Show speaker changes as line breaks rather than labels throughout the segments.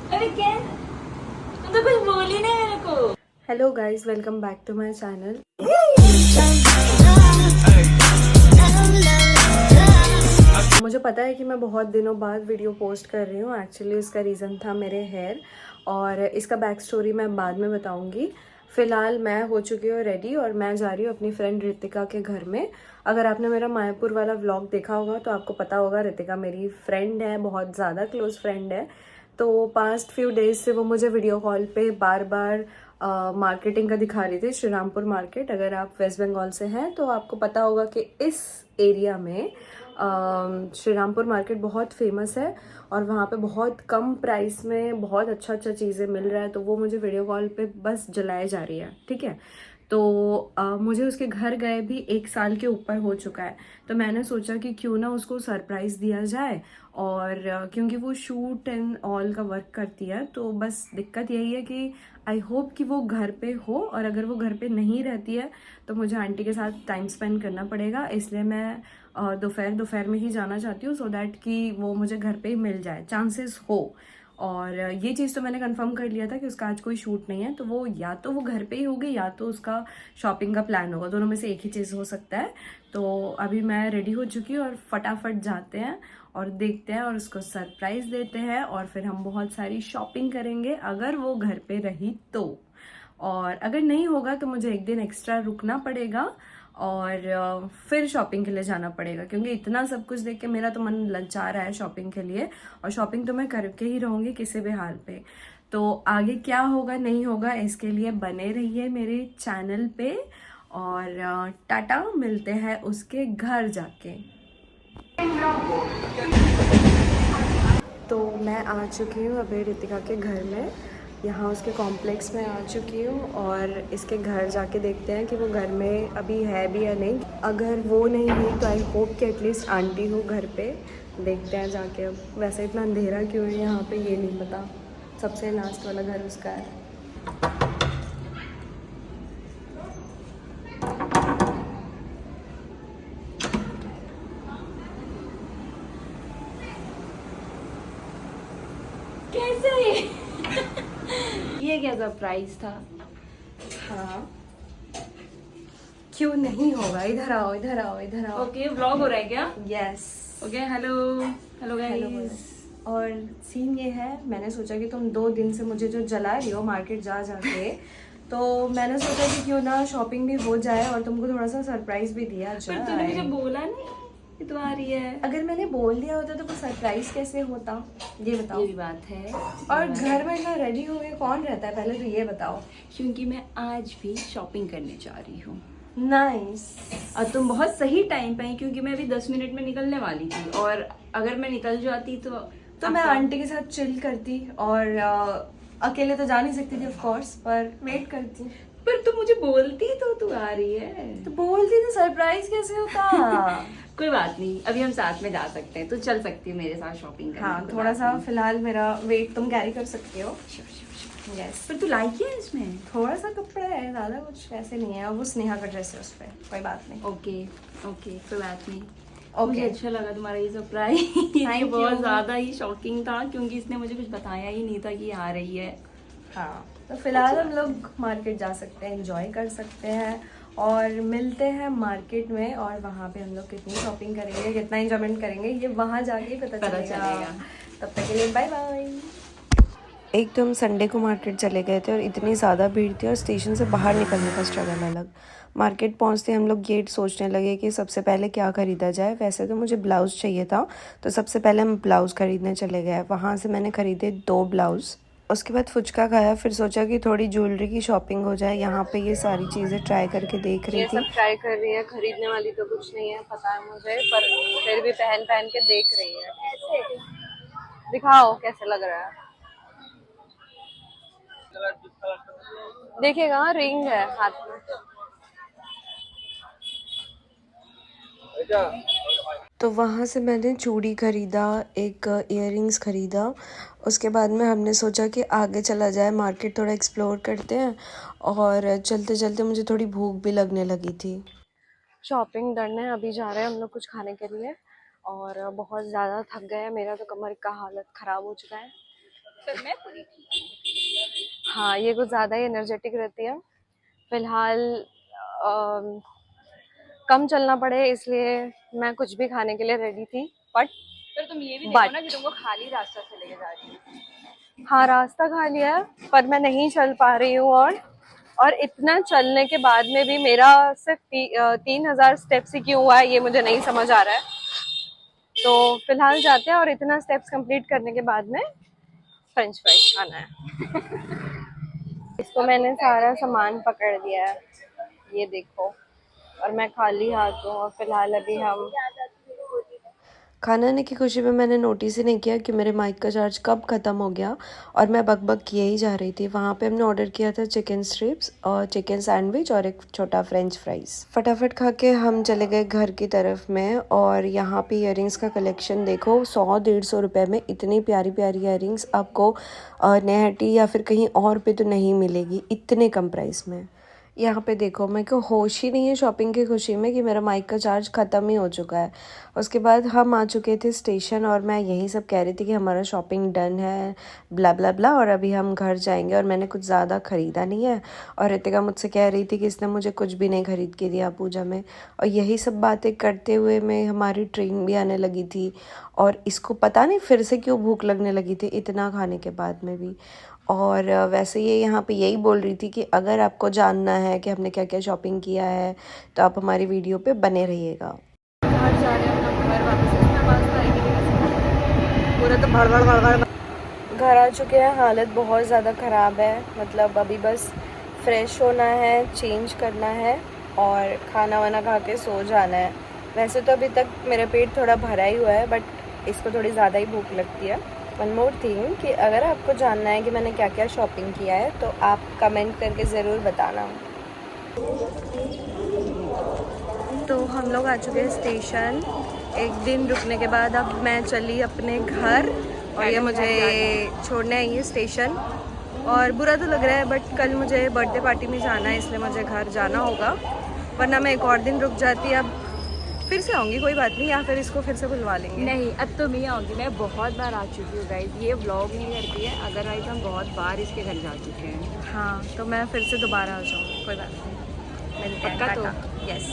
अरे क्या, तुम तो कुछ बोल ही नहीं मेरे को।
Hello guys, welcome back to my channel. मुझे पता है कि मैं बहुत दिनों बाद वीडियो पोस्ट कर रही हूँ। एक्चुअली उसका रीज़न था मेरे हेयर, और इसका बैक स्टोरी मैं बाद में बताऊँगी। फ़िलहाल मैं हो चुकी हूँ रेडी और मैं जा रही हूँ अपनी फ्रेंड रितिका के घर में। अगर आपने मेरा मायापुर वाला व्लॉग देखा होगा तो आपको पता होगा रितिका मेरी फ्रेंड है, बहुत ज़्यादा क्लोज़ फ्रेंड है। तो पास्ट फ्यू डेज से वो मुझे वीडियो कॉल पे बार बार मार्केटिंग का दिखा रही थी, श्री रामपुर मार्केट। अगर आप वेस्ट बंगाल से हैं तो आपको पता होगा कि इस एरिया में श्री रामपुर मार्केट बहुत फेमस है और वहाँ पे बहुत कम प्राइस में बहुत अच्छा अच्छा चीज़ें मिल रहा है। तो वो मुझे वीडियो कॉल पे बस जलाए जा रही है, ठीक है। तो मुझे उसके घर गए भी 1 साल के ऊपर हो चुका है। तो मैंने सोचा कि क्यों ना उसको सरप्राइज़ दिया जाए। और क्योंकि वो शूट एंड ऑल का वर्क करती है, तो बस दिक्कत यही है कि आई होप कि वो घर पे हो, और अगर वो घर पे नहीं रहती है तो मुझे आंटी के साथ टाइम स्पेंड करना पड़ेगा। इसलिए मैं दोपहर में ही जाना चाहती हूँ, सो दैट कि वो मुझे घर पे ही मिल जाए, चांसेस हो। और ये चीज़ तो मैंने कंफर्म कर लिया था कि उसका आज कोई शूट नहीं है, तो वो या तो वो घर पे ही होगी या तो उसका शॉपिंग का प्लान होगा, दोनों में से एक ही चीज़ हो सकता है। तो अभी मैं रेडी हो चुकी हूँ और फटाफट जाते हैं और देखते हैं और उसको सरप्राइज़ देते हैं, और फिर हम बहुत सारी शॉपिंग करेंगे अगर वो घर पे रही तो। और अगर नहीं होगा तो मुझे एक दिन एक्स्ट्रा रुकना पड़ेगा और फिर शॉपिंग के लिए जाना पड़ेगा, क्योंकि इतना सब कुछ देख के मेरा तो मन ललचा रहा है शॉपिंग के लिए। और शॉपिंग तो मैं करके ही रहूँगी किसी भी हाल पे। तो आगे क्या होगा नहीं होगा इसके लिए बने रहिए मेरे चैनल पे। और टाटा, मिलते हैं उसके घर जाके। तो मैं आ चुकी हूँ अभी रितिका के घर में, यहाँ उसके कॉम्प्लेक्स में आ चुकी हूँ। और इसके घर जाके देखते हैं कि वो घर में अभी है भी या नहीं। अगर वो नहीं हुई तो आई होप कि एटलीस्ट आंटी हो घर पे। देखते हैं जाके। अब वैसे इतना अंधेरा क्यों है यहाँ पे ये नहीं पता। सबसे लास्ट वाला घर उसका है।
कैसे ये क्या सरप्राइज था।
हाँ, क्यों नहीं होगा। इधर आओ, इधर आओ, इधर आओ।
ओके, व्लॉग हो रहा है क्या?
Yes.
Okay, hello hello
hello.
Guys.
और सीन ये है, मैंने सोचा कि तुम 2 दिन से मुझे जो जला रही हो मार्केट जा जाके, तो मैंने सोचा कि क्यों ना शॉपिंग भी हो जाए और तुमको थोड़ा सा सरप्राइज भी दिया
पर तूने मुझे
जाए।
बोला नहीं कि तू आ रही है।
अगर मैंने बोल दिया होता तो वो सरप्राइज कैसे होता, ये बताओ।
ये भी बात है।
और घर में इतना रेडी हो गए कौन रहता है, पहले तो ये बताओ।
क्योंकि मैं आज भी शॉपिंग करने जा रही हूँ
नाइस।
और तुम बहुत सही टाइम पे आई, क्योंकि मैं अभी 10 मिनट में निकलने वाली थी, और अगर मैं निकल जाती तो
मैं आंटी के साथ चिल करती और अकेले तो जा नहीं सकती थी ऑफ कोर्स, पर वेट करती।
पर तू मुझे बोलती तो तू आ रही है।
तो बोलती तो सरप्राइज कैसे होता।
कोई बात नहीं, अभी हम साथ में जा सकते हैं, तो चल सकती है मेरे साथ शॉपिंग करने।
हाँ,
कोई
थोड़ा
बात
सा
नहीं।
फिलहाल मेरा वेट तुम कैरी कर सकते हो।
Sure, sure, sure.
यस।
पर तू लाई क्या है इसमें?
थोड़ा सा कपड़ा है, ज़्यादा कुछ ऐसे नहीं है। और वो स्नेहा का ड्रेस है उस पर, कोई बात नहीं।
ओके ओके, कोई बात नहीं।
ओके।
मुझे अच्छा लगा तुम्हारा ये सरप्राइज। ये
Thank
बहुत
you.
ज़्यादा ही शॉकिंग था, क्योंकि इसने मुझे कुछ बताया ही नहीं था कि ये आ रही है।
हाँ, तो फिलहाल हम लोग मार्केट जा सकते हैं, एंजॉय कर सकते हैं और मिलते हैं मार्केट में। और वहाँ पे हम लोग कितनी शॉपिंग करेंगे, कितना एंजॉयमेंट करेंगे, ये वहाँ जाके ही पता चलेगा। तब तक के लिए बाय बाय। एक तो हम संडे को मार्केट चले गए थे और इतनी ज़्यादा भीड़ थी और स्टेशन से बाहर निकलने का स्ट्रगल अलग। मार्केट पहुंचते हम लोग गेट सोचने लगे कि सबसे पहले क्या ख़रीदा जाए। वैसे तो मुझे ब्लाउज़ चाहिए था, तो सबसे पहले हम ब्लाउज़ ख़रीदने चले गए। वहाँ से मैंने ख़रीदे 2 ब्लाउज़। उसके बाद फुचका खाया, फिर सोचा कि थोड़ी ज्वेलरी की शॉपिंग हो जाए। यहाँ पे ये सारी चीज़ें ट्राई करके देख रही थी। ये सब ट्राई कर रही है, खरीदने वाली तो कुछ नहीं है, पता है मुझे, पर फिर भी पहन पहन के देख रही है। कैसे दिखाओ, कैसे लग रहा है। देखिएगा, रिंग है हाथ में। तो वहाँ से मैंने चूड़ी खरीदा, एक इयररिंग्स खरीदा। उसके बाद में हमने सोचा कि आगे चला जाए, मार्केट थोड़ा एक्सप्लोर करते हैं। और चलते चलते मुझे थोड़ी भूख भी लगने लगी थी। शॉपिंग करने अभी जा रहे हैं हम लोग कुछ खाने के लिए, और बहुत ज़्यादा थक गए हैं। मेरा तो कमर का हालत ख़राब हो चुका है।
फिर मैं पूरी ठीक।
हाँ, ये कुछ ज़्यादा ही एनर्जेटिक रहती है। फिलहाल कम चलना पड़े इसलिए मैं कुछ भी खाने के लिए रेडी थी, बट
फिर तुम ये भी देखो ना कि तुमको खाली रास्ता से लेके जा रही है।
हाँ, रास्ता खा लिया है पर मैं नहीं चल पा रही हूँ। और इतना चलने के बाद में भी मेरा सिर्फ 3000 स्टेप्स ही क्यों हुआ है ये मुझे नहीं समझ आ रहा है। तो फिलहाल जाते हैं और इतना स्टेप्स कंप्लीट करने के बाद में फ्रेंच फ्राइज खाना है। इसको मैंने सारा सामान पकड़ दिया है, ये देखो, और मैं खाली हाथ हूँ। और फिलहाल अभी हम खाना आने की खुशी में मैंने नोटिस ही नहीं किया कि मेरे माइक का चार्ज कब ख़त्म हो गया और मैं बकबक किए ही जा रही थी। वहाँ पे हमने ऑर्डर किया था चिकन स्ट्रिप्स और चिकन सैंडविच और एक छोटा फ्रेंच फ्राइज़। फटाफट खा के हम चले गए घर की तरफ में। और यहाँ पे इयररिंग्स का कलेक्शन देखो, 100-150 रुपये में इतनी प्यारी प्यारी इयररिंग्स आपको नेहटी या फिर कहीं और पे तो नहीं मिलेगी इतने कम प्राइस में। यहाँ पे देखो, मेरे को होश ही नहीं है शॉपिंग की खुशी में कि मेरा माइक का चार्ज ख़त्म ही हो चुका है। उसके बाद हम आ चुके थे स्टेशन और मैं यही सब कह रही थी कि हमारा शॉपिंग डन है, ब्ला ब्ला ब्ला, और अभी हम घर जाएंगे। और मैंने कुछ ज़्यादा ख़रीदा नहीं है। और रितिका मुझसे कह रही थी कि इसने मुझे कुछ भी नहीं ख़रीद के दिया पूजा में। और यही सब बातें करते हुए में हमारी ट्रेन भी आने लगी थी। और इसको पता नहीं फिर से क्यों भूख लगने लगी थी इतना खाने के बाद में भी। और वैसे ये यहाँ पे यही बोल रही थी कि अगर आपको जानना है कि हमने क्या क्या शॉपिंग किया है तो आप हमारी वीडियो पे बने रहिएगा। घर जा रहे हैं हम लोग घर वापस। इसमें आवाज़ आएगी पूरा तो भड़बड़। घर आ चुके हैं, हालत बहुत ज़्यादा ख़राब है। मतलब अभी बस फ्रेश होना है, चेंज करना है और खाना वाना खा के सो जाना है। वैसे तो अभी तक मेरा पेट थोड़ा भरा ही हुआ है, बट इसको थोड़ी ज़्यादा ही भूख लगती है। वन मोर थिंग कि अगर आपको जानना है कि मैंने क्या क्या शॉपिंग किया है तो आप कमेंट करके ज़रूर बताना। तो हम लोग आ चुके हैं स्टेशन। एक दिन रुकने के बाद अब मैं चली अपने घर और ये मुझे छोड़ने आई है स्टेशन। और बुरा तो लग रहा है बट कल मुझे बर्थडे पार्टी में जाना है इसलिए मुझे घर जाना होगा, वरना मैं एक और दिन रुक जाती। अब फिर से आऊँगी, कोई बात नहीं, या फिर इसको फिर से बुलवा लेंगे।
नहीं, अब तो मैं आऊँगी। मैं बहुत बार आ चुकी हूँ गाइस, ये व्लॉग नहीं करती है, अदरवाइज हम बहुत बार इसके घर जा चुके हैं।
हाँ, तो मैं फिर से दोबारा आ जाऊँगी, कोई बात नहीं, मिलते हैं।
पक्का? तो
यस,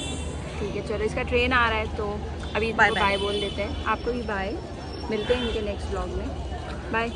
ठीक है, चलो इसका ट्रेन आ रहा है तो अभी बाय बोल देते हैं। आपको भी बाय, मिलते हैं इनके नेक्स्ट व्लॉग में। बाय।